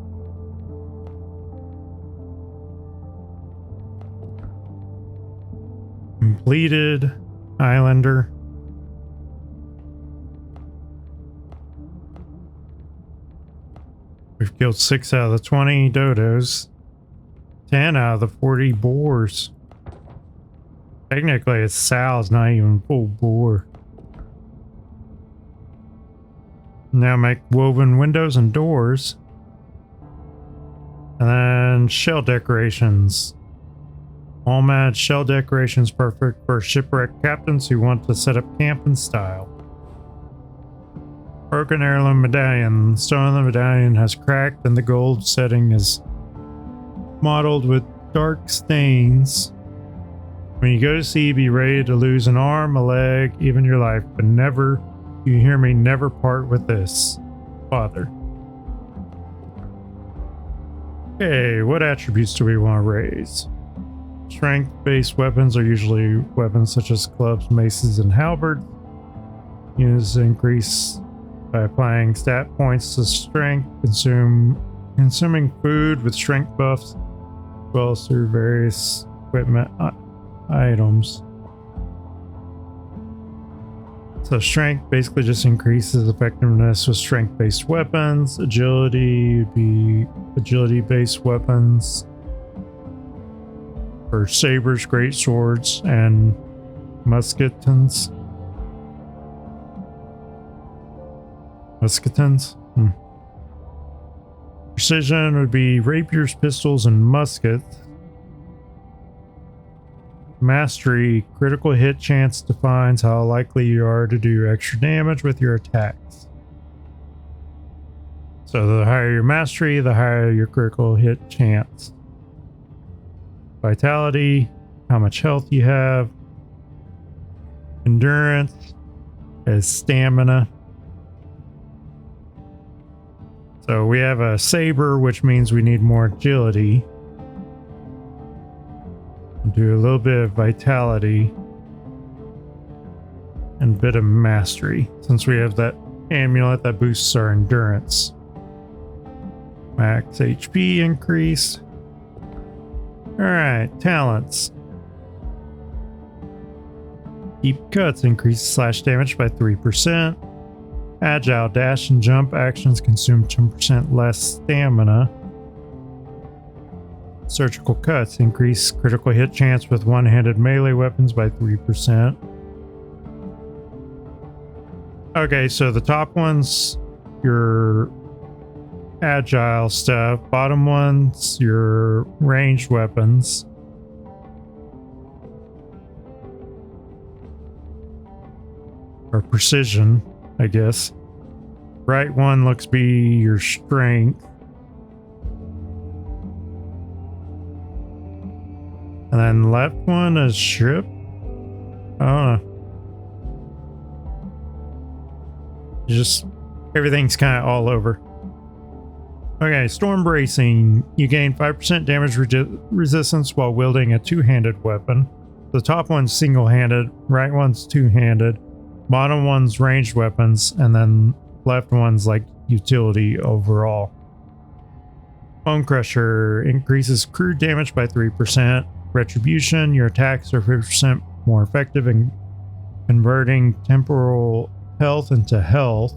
Speaker 1: Completed Islander. We've killed 6 out of the 20 dodos. 10 out of the 40 boars. Technically, it's sows, not even full boar. Now make woven windows and doors. And then shell decorations. All mad shell decorations perfect for shipwreck captains who want to set up camp in style. Broken heirloom medallion. The stone of the medallion has cracked and the gold setting is mottled with dark stains. When you go to sea, be ready to lose an arm, a leg, even your life, but never, you hear me, never part with this. Father. Okay, what attributes do we want to raise? Strength-based weapons are usually weapons such as clubs, maces, and halberds. Units increase by applying stat points to strength, consuming food with strength buffs, as well as through various equipment items. So strength basically just increases effectiveness with strength-based weapons. Agility would be agility-based weapons for sabers, great swords, and musketons. Precision would be rapiers, pistols, and muskets. Mastery, critical hit chance defines how likely you are to do extra damage with your attacks. So the higher your mastery, the higher your critical hit chance. Vitality, how much health you have. Endurance is stamina. So we have a saber, which means we need more agility. Do a little bit of vitality and a bit of mastery, since we have that amulet that boosts our endurance. Max HP increase. Alright, talents. Deep cuts increase slash damage by 3%. Agile, dash, and jump actions consume 10% less stamina. Surgical cuts increase critical hit chance with one-handed melee weapons by 3%. Okay, so the top one's your agile stuff. Bottom one's your ranged weapons. Or precision, I guess. Right one looks to be your strength. And then left one is ship. I don't know. Just everything's kind of all over. Okay, storm bracing. You gain 5% damage resistance while wielding a two-handed weapon. The top one's single-handed, right one's two-handed, bottom one's ranged weapons, and then left one's like utility overall. Bone Crusher increases crude damage by 3%. Retribution, your attacks are 50% more effective in converting temporal health into health.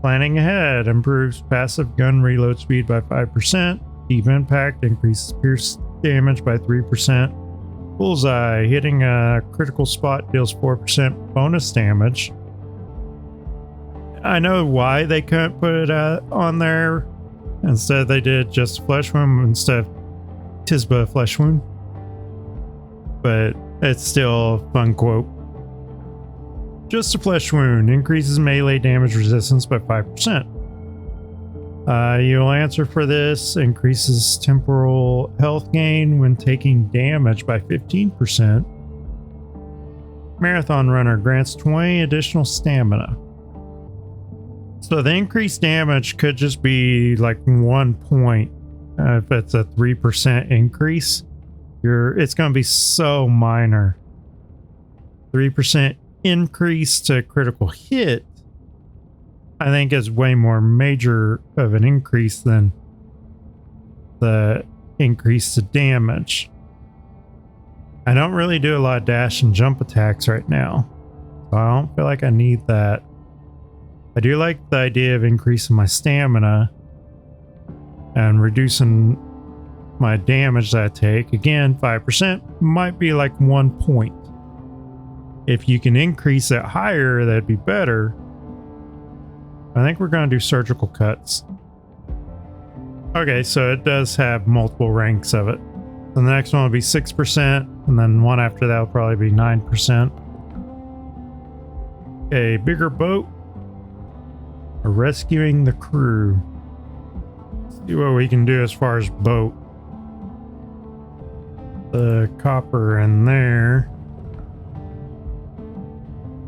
Speaker 1: Planning ahead improves passive gun reload speed by 5%. Deep impact increases pierce damage by 3%. Bullseye, hitting a critical spot deals 4% bonus damage. I know why they couldn't put it on there. Instead, they did just flesh wound instead of Tisba flesh wound. But it's still a fun quote. Just a flesh wound increases melee damage resistance by 5%. You'll answer for this, increases temporal health gain when taking damage by 15%. Marathon runner grants 20 additional stamina. So the increased damage could just be like 1 point. If it's a 3% increase, it's going to be so minor. 3% increase to critical hit, I think, is way more major of an increase than the increase to damage. I don't really do a lot of dash and jump attacks right now, so I don't feel like I need that. I do like the idea of increasing my stamina and reducing my damage that I take. Again, 5% might be like 1 point. If you can increase it higher, that'd be better. I think we're going to do surgical cuts. Okay, so it does have multiple ranks of it. So the next one will be 6%, and then one after that will probably be 9%. A bigger boat. Rescuing the crew. Let's see what we can do as far as boat. The copper in there.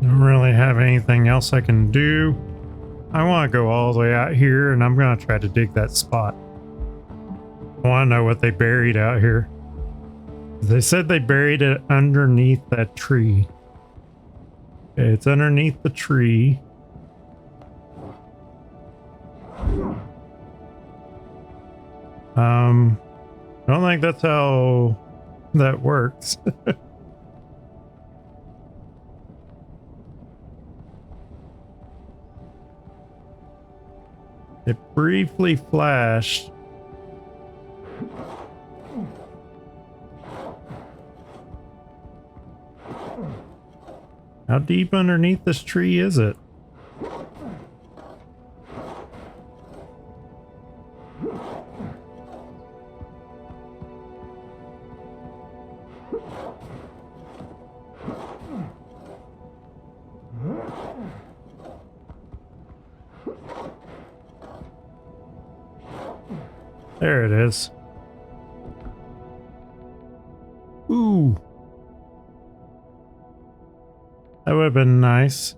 Speaker 1: Don't really have anything else I can do. I want to go all the way out here, and I'm going to try to dig that spot. I want to know what they buried out here. They said they buried it underneath that tree. Okay, it's underneath the tree. I don't think that's how that works. It briefly flashed. How deep underneath this tree is it? There it is. Ooh. That would have been nice.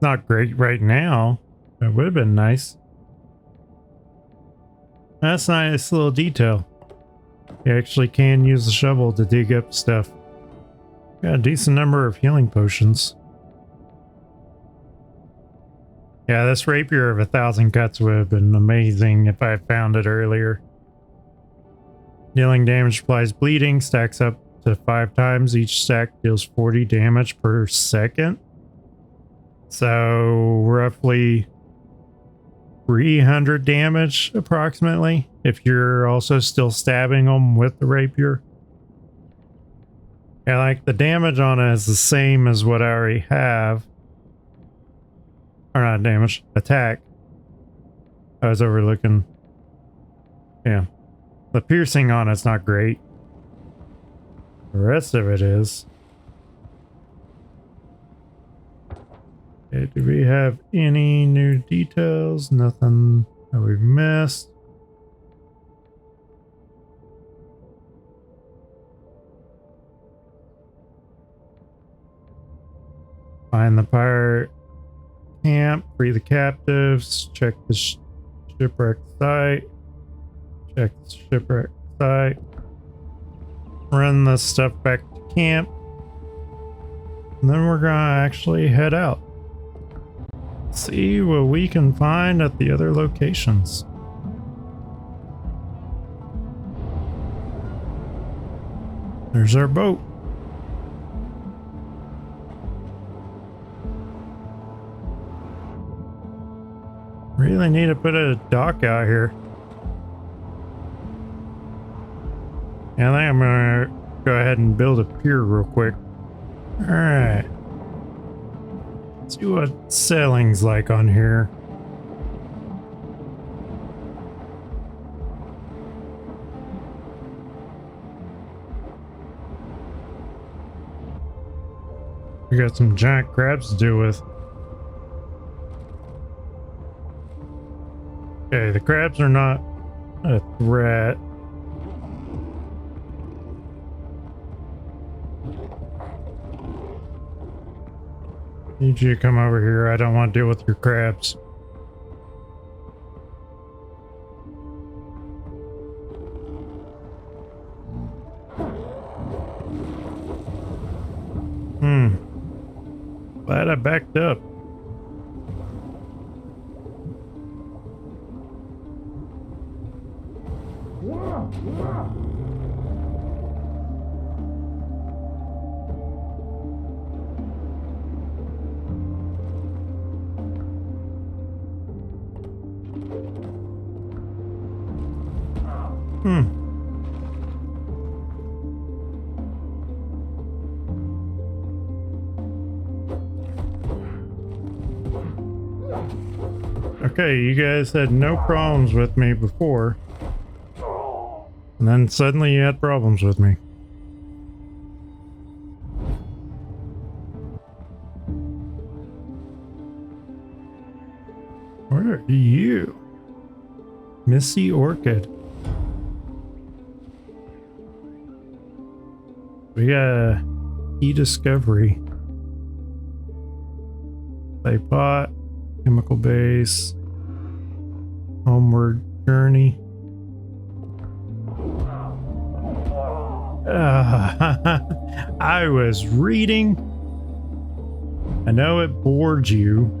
Speaker 1: Not great right now. That would have been nice. That's a nice little detail. You actually can use the shovel to dig up stuff. Got a decent number of healing potions. Yeah, this rapier of 1,000 cuts would have been amazing if I had found it earlier. Dealing damage applies bleeding, stacks up to 5 times. Each stack deals 40 damage per second. So roughly 300 damage approximately, if you're also still stabbing them with the rapier. Yeah, like the damage on it is the same as what I already have. Or not damage, attack. I was overlooking. Yeah. The piercing on it's not great. The rest of it is. Okay, do we have any new details? Nothing that we've missed. Find the pirate camp, free the captives, check the shipwreck site, check the shipwreck site, run the stuff back to camp, and then we're gonna actually head out. See what we can find at the other locations. There's our boat. really need to put a dock out here. Yeah, I think I'm gonna go ahead and build a pier real quick. Alright. See what sailing's like on here. We got some giant crabs to deal with. Okay, the crabs are not a threat. Need you to come over here. I don't want to deal with your crabs. Glad I backed up. Okay, you guys had no problems with me before. And then suddenly you had problems with me. Where are you? Missy Orchid. We got a e-discovery. Play pot, chemical base, homeward journey. I was reading. I know it bored you.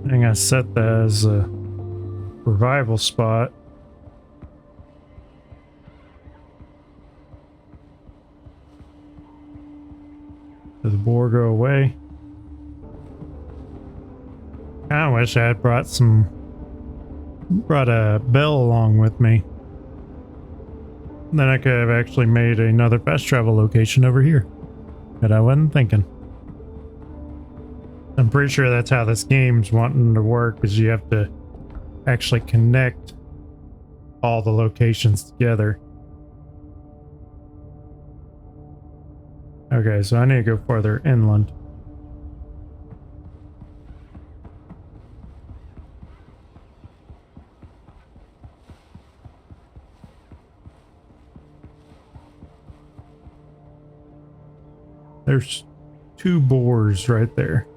Speaker 1: I think I set that as a revival spot. Did the boar go away? I wish I had brought a bell along with me. Then I could have actually made another fast travel location over here. But I wasn't thinking. I'm pretty sure that's how this game's wanting to work, is you have to actually connect all the locations together. Okay, so I need to go farther inland. There's 2 boars right there.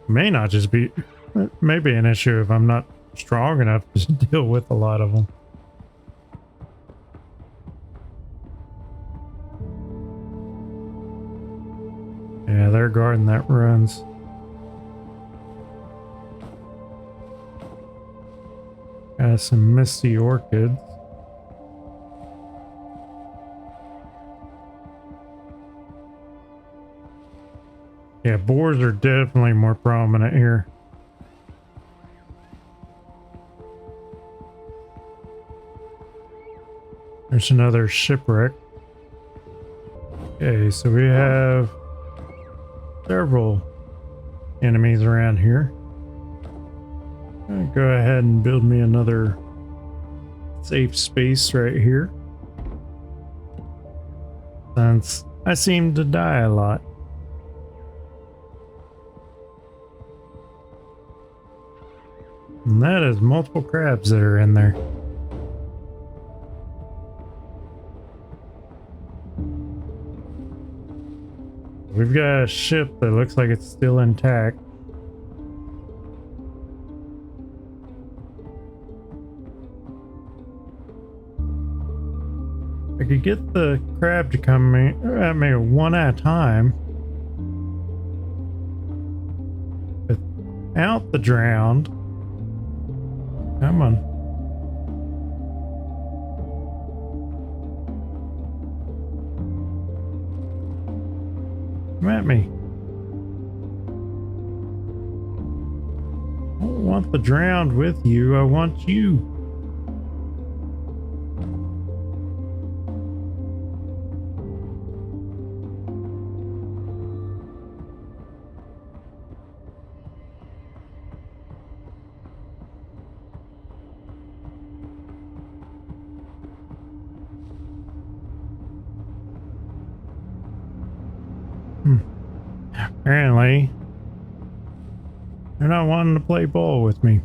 Speaker 1: May not just be, maybe an issue if I'm not strong enough to deal with a lot of them. Yeah, they're guarding that runs. Got some misty orchids. Yeah, boars are definitely more prominent here. There's another shipwreck. Okay, so we have several enemies around here. I'm gonna go ahead and build me another safe space right here, since I seem to die a lot. And that is multiple crabs that are in there. We've got a ship that looks like it's still intact. I could get the crab to come at me one at a time without the drowned. Come on. Come at me. I don't want the drowned with you. I want you. Apparently, they're not wanting to play ball with me.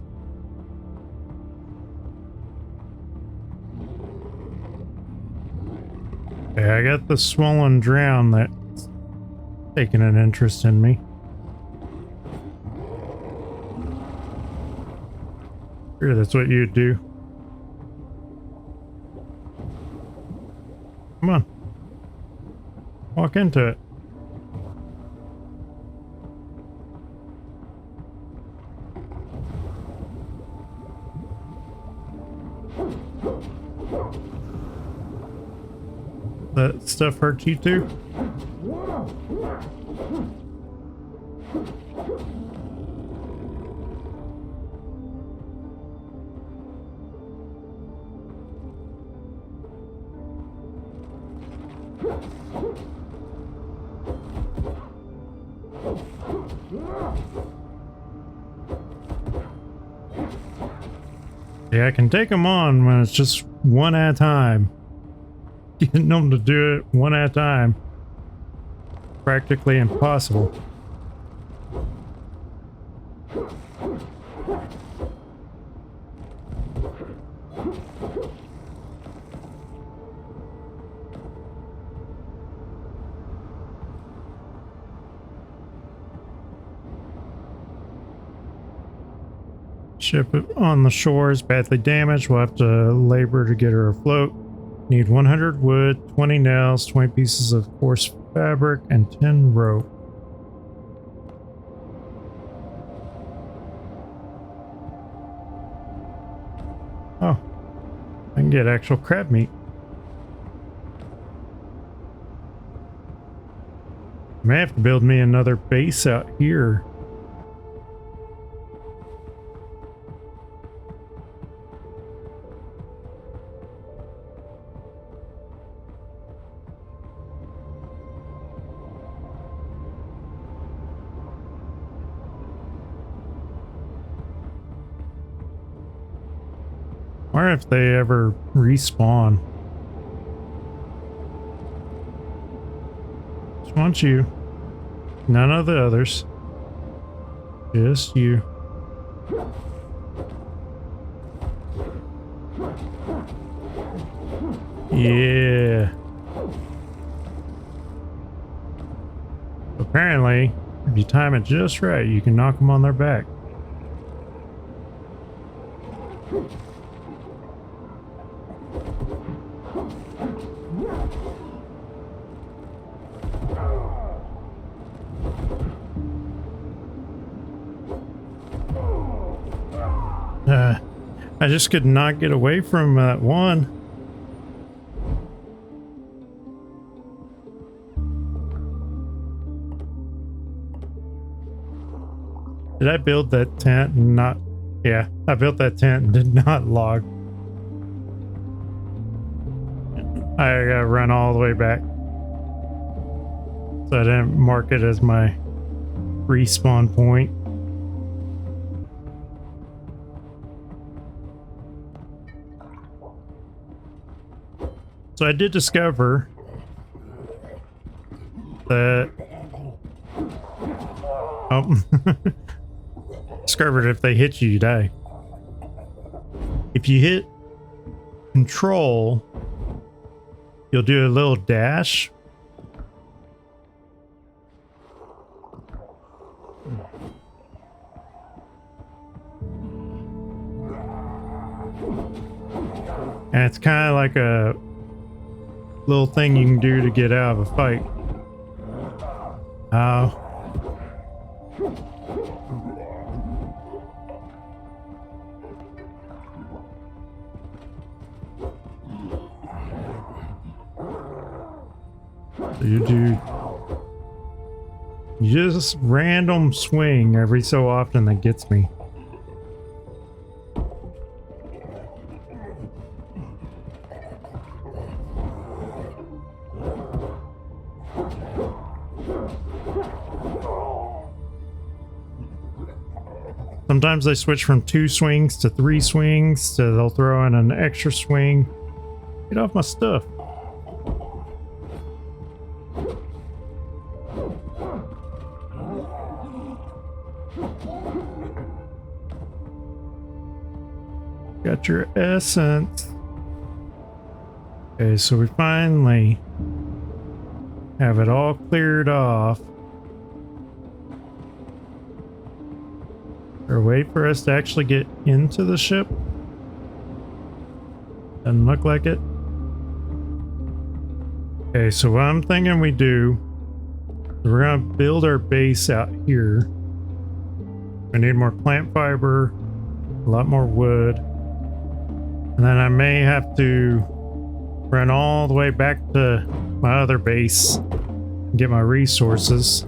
Speaker 1: Okay, I got the swollen drown that's taking an interest in me. Sure, that's what you'd do. Come on. Walk into it. That stuff hurt you too? Yeah, I can take them on when it's just one at a time. Getting them to do it one at a time. Practically impossible. Ship on the shore is badly damaged. We'll have to labor to get her afloat. Need 100 wood, 20 nails, 20 pieces of coarse fabric, and 10 rope. Oh, I can get actual crab meat. I may have to build me another base out here. Or if they ever respawn. Just want you. None of the others. Just you. Yeah. Apparently, if you time it just right, you can knock them on their back. I just could not get away from that one. Did I build that tent and not... Yeah, I built that tent and did not log. I gotta run all the way back. So I didn't mark it as my respawn point. So I did discover that... Oh. Discovered if they hit you, you die. If you hit control, you'll do a little dash. And it's kind of like a little thing you can do to get out of a fight. Oh. So you do Just random swing every so often that gets me. Sometimes they switch from 2 swings to 3 swings, so they'll throw in an extra swing. Get off my stuff. Got your essence. Okay, so we finally have it all cleared off. Or wait for us to actually get into the ship. Doesn't look like it. Okay, so what I'm thinking we do, we're gonna build our base out here. We need more plant fiber, a lot more wood. And then I may have to run all the way back to my other base and get my resources.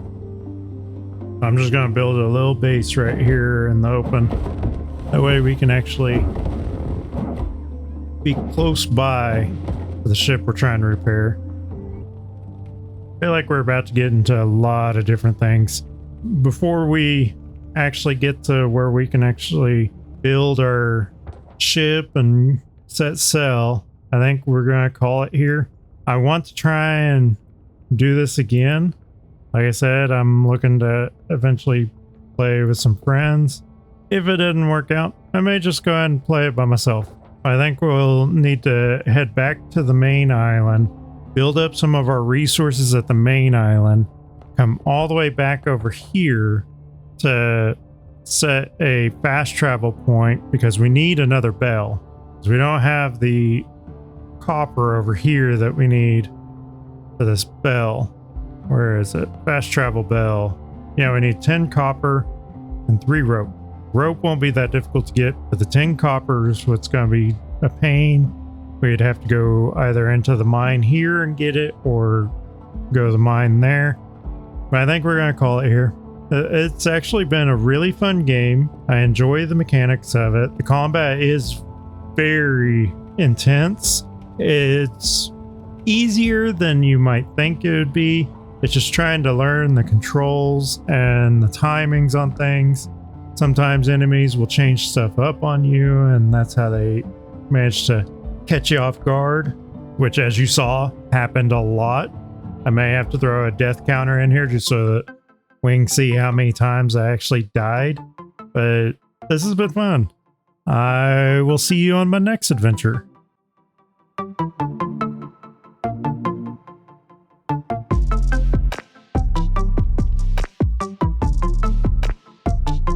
Speaker 1: I'm just going to build a little base right here in the open. That way we can actually be close by the ship we're trying to repair. I feel like we're about to get into a lot of different things. Before we actually get to where we can actually build our ship and set sail, I think we're going to call it here. I want to try and do this again. Like I said, I'm looking to eventually play with some friends. If it didn't work out, I may just go ahead and play it by myself. I think we'll need to head back to the main island, build up some of our resources at the main island, come all the way back over here to set a fast travel point because we need another bell. Because we don't have the copper over here that we need for this bell. Where is it? Fast travel bell. Yeah, we need 10 copper and 3 rope. Rope won't be that difficult to get, but the 10 copper is what's going to be a pain. We'd have to go either into the mine here and get it or go to the mine there. But I think we're going to call it here. It's actually been a really fun game. I enjoy the mechanics of it. The combat is very intense. It's easier than you might think it would be. It's just trying to learn the controls and the timings on things. Sometimes enemies will change stuff up on you, and that's how they manage to catch you off guard, which, as you saw, happened a lot. I may have to throw a death counter in here just so that we can see how many times I actually died. But this has been fun. I will see you on my next adventure.